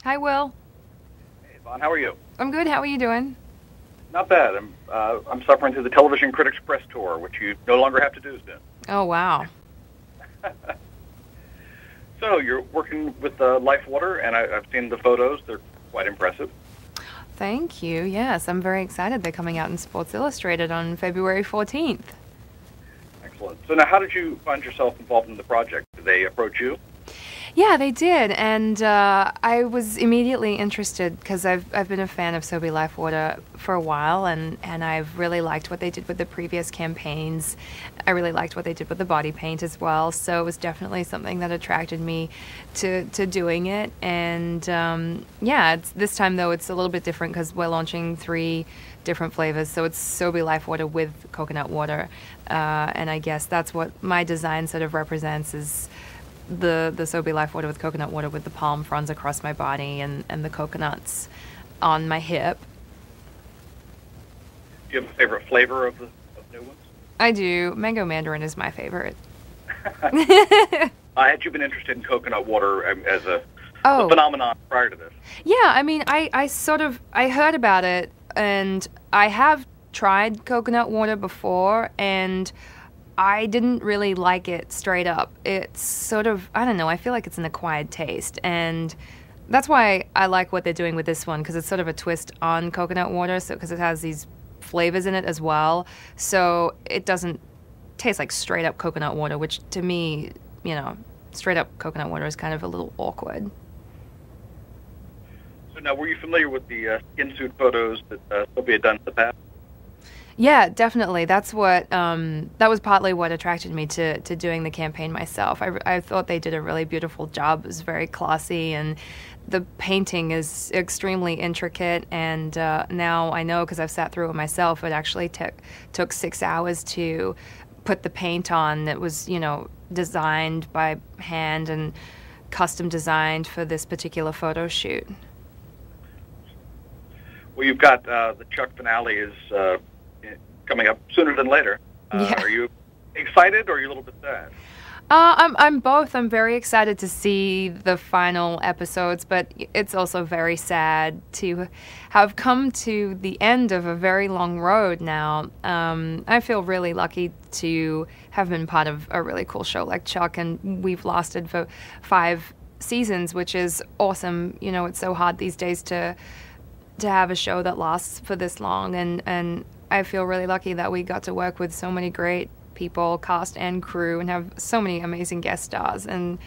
Hi, Will. Hey, Yvonne, how are you? I'm good. How are you doing? Not bad. I'm suffering through the Television Critics Press Tour, which you no longer have to do soon. Oh, wow. So you're working with Life Water, and I've seen the photos. They're quite impressive. Thank you. Yes, I'm very excited. They're coming out in Sports Illustrated on February 14th. Excellent. So now, how did you find yourself involved in the project? Did they approach you? Yeah, they did, and I was immediately interested because I've been a fan of SoBe Life Water for a while, and I've really liked what they did with the previous campaigns. I really liked what they did with the body paint as well, so it was definitely something that attracted me to doing it. And yeah, this time though it's a little bit different because we're launching 3 different flavors. So it's SoBe Life Water with coconut water, and I guess that's what my design sort of represents is the SoBe Life Water with coconut water with the palm fronds across my body and the coconuts on my hip. Do you have a favorite flavor of new ones? I do. Mango mandarin is my favorite. Had you been interested in coconut water as a Oh. phenomenon prior to this? Yeah, I mean, I heard about it, and I have tried coconut water before, and I didn't really like it straight up. It's sort of, I don't know, I feel like it's an acquired taste, and that's why I like what they're doing with this one, because it's sort of a twist on coconut water, so because it has these flavors in it as well, so it doesn't taste like straight up coconut water, which to me, you know, straight up coconut water is kind of a little awkward. So now, were you familiar with the skin suit photos that SoBe had done in the past? Yeah, definitely. That's what that was partly what attracted me to doing the campaign myself. I thought they did a really beautiful job. It was very classy, and the painting is extremely intricate. And now I know because I've sat through it myself. It actually took 6 hours to put the paint on. That was, you know, designed by hand and custom designed for this particular photo shoot. Well, you've got the Chuck finale is coming up sooner than later. Yeah. Are you excited or are you a little bit sad? I'm both. I'm very excited to see the final episodes, but it's also very sad to have come to the end of a very long road now. I feel really lucky to have been part of a really cool show like Chuck, and we've lasted for 5 seasons, which is awesome. You know, it's so hard these days to have a show that lasts for this long, and I feel really lucky that we got to work with so many great people, cast and crew, and have so many amazing guest stars, and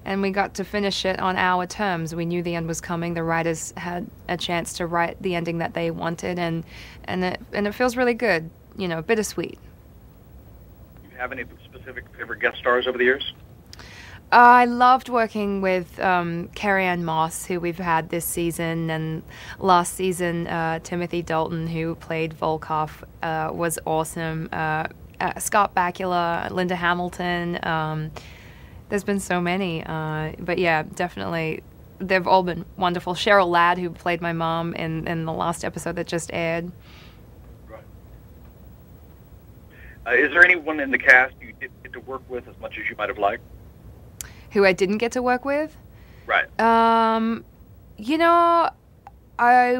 we got to finish it on our terms. We knew the end was coming. The writers had a chance to write the ending that they wanted, and it feels really good, you know, bittersweet. Do you have any specific favorite guest stars over the years? I loved working with Carrie-Anne Moss, who we've had this season, and last season Timothy Dalton, who played Volkov, was awesome. Scott Bakula, Linda Hamilton. There's been so many, but yeah, definitely, they've all been wonderful. Cheryl Ladd, who played my mom in the last episode that just aired. Right. Is there anyone in the cast you didn't get to work with as much as you might have liked? Who I didn't get to work with? Right. You know, I've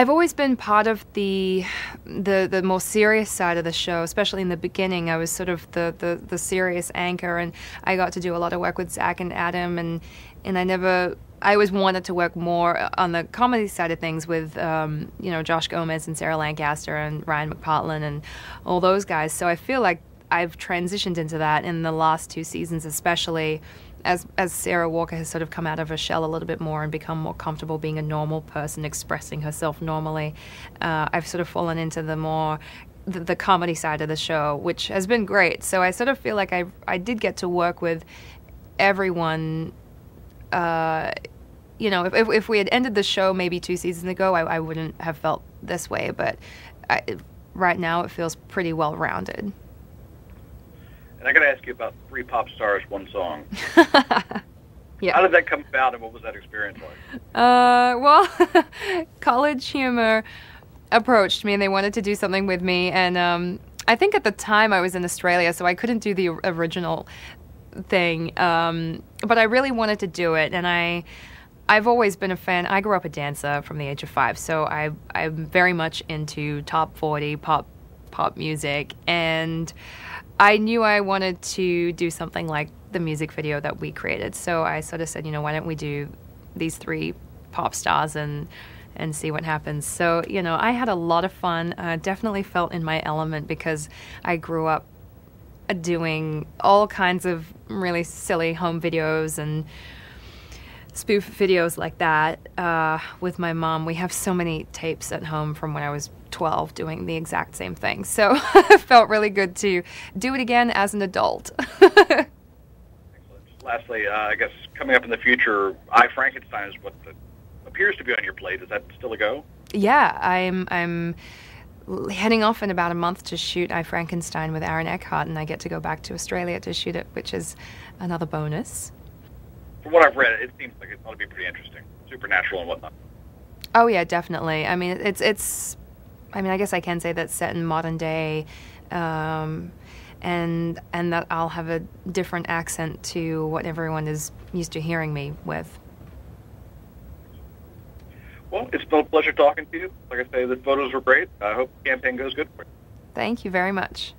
always been part of the more serious side of the show, especially in the beginning. I was sort of the serious anchor, and I got to do a lot of work with Zach and Adam, and I always wanted to work more on the comedy side of things with, you know, Josh Gomez and Sarah Lancaster and Ryan McPartlin and all those guys. So I feel like I've transitioned into that in the last 2 seasons, especially as Sarah Walker has sort of come out of her shell a little bit more and become more comfortable being a normal person, expressing herself normally. I've sort of fallen into the comedy side of the show, which has been great. So I sort of feel like I did get to work with everyone. You know, if we had ended the show maybe 2 seasons ago, I wouldn't have felt this way. But right now it feels pretty well-rounded. And I got to ask you about 3 pop stars, 1 song. Yeah. How did that come about, and what was that experience like? Well, College Humor approached me, and they wanted to do something with me. And I think at the time I was in Australia, so I couldn't do the original thing. but I really wanted to do it, and I've always been a fan. I grew up a dancer from the age of 5, so I'm very much into top 40 pop music, and I knew I wanted to do something like the music video that we created. So I sort of said, why don't we do these 3 pop stars and see what happens. So, I had a lot of fun. Definitely felt in my element because I grew up doing all kinds of really silly home videos and spoof videos like that with my mom. We have so many tapes at home from when I was 12 doing the exact same thing. So it felt really good to do it again as an adult. Excellent. Lastly, I guess coming up in the future, I, Frankenstein is what appears to be on your plate. Is that still a go? Yeah, I'm heading off in about a month to shoot I, Frankenstein with Aaron Eckhart, and I get to go back to Australia to shoot it, which is another bonus. From what I've read, it seems like it's going to be pretty interesting, supernatural and whatnot. Oh yeah, definitely. I mean, it's. I mean, I guess I can say that's set in modern day, and that I'll have a different accent to what everyone is used to hearing me with. Well, it's been a pleasure talking to you. Like I say, the photos were great. I hope the campaign goes good for you. Thank you very much.